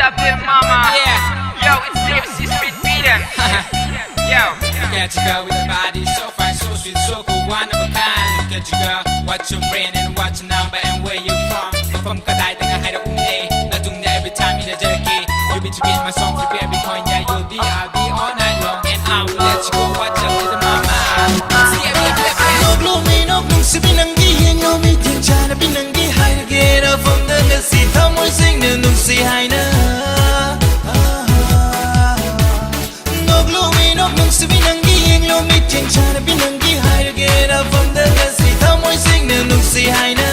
up there, mama? Yeah. Yo, it's Davis Street Beater. Yo. Look at you girl with a body so fine, so sweet, so cool, one of a kind. Look at you girl, what's your brand and what's your number and where you from? From Kadai, then I had a unne. Nothing every time in a jerky. You be to get my song, flip every coin, yeah, I'll be all night long. And I will let you go, watch up with the mama. See every Noklo Minok nung si binanggi Hingaw mi ting cha na binanggi Hai na get up from the nasi Thamoy sing na nung si hai na Noklo Minok nung si binanggi Hingaw mi ting cha na binanggi Hai na get up from the nasi Thamoy sing na nung si hai na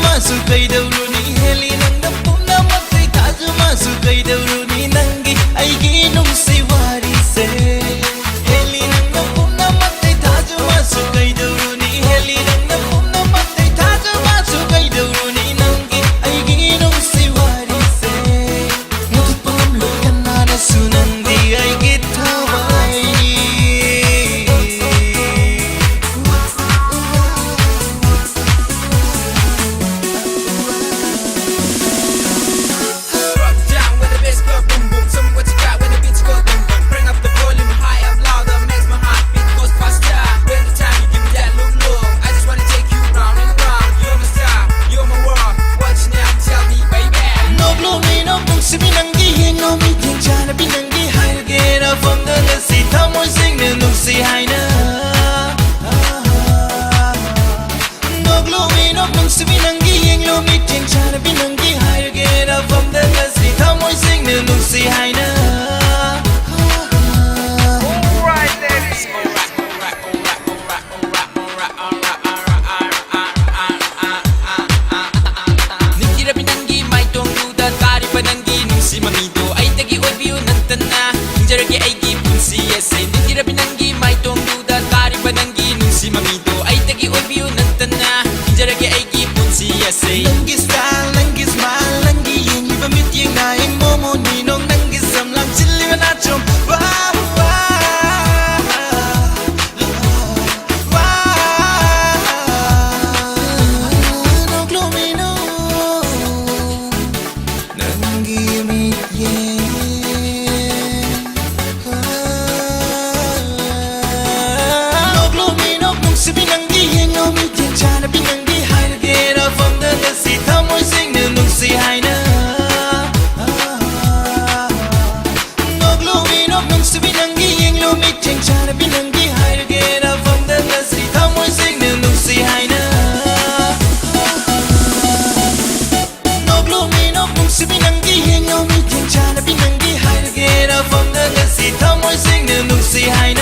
Masu kai dauruni heli nang napum na matai taju masu kai dauruni nangi aigi nung si wari se heli nang napum na matai taju masu kai dauruni heli nang napum na matai taju masu kai dauruni nangi aigi nung si wari se mutu pam lo kana na sunandi aigi thawai si binanggi hingaw mi ting cha na binanggi hai na get up from the nasi thamoy sing na nung si hai na Noklo Minok nung si binanggi hingaw mi ting cha na binanggi hai na get up from the nasi thamoy sing na nung si hai na Alright, ladies. Nitira binanggi may tong duda kari pananggi si mamito ay tagi obiyo nantana hinjaragi ay gipun si yesay nitira binanggi may tong duda kari pananggi si mamito ay tagi obiyo nantana hinjaragi ay gipun si yesay Nanggi style, nanggi smile, nanggi yung iba mit yung naing momo ninong nanggi samlang chili manachom wow Noklo Minok nanggi mit Noklo Minok nung si binanggi hingaw mi ting cha na binanggi hai na get up from the nasi thamoy sing na nung si hai na Noklo Minok nung si binanggi hingaw mi ting cha na binanggi hai na get up from the nasi thamoy sing na nung si hai na Noklo Minok nung si binanggi hingaw mi ting cha na binanggi hai na get up from the nasi thamoy sing na nung si hai na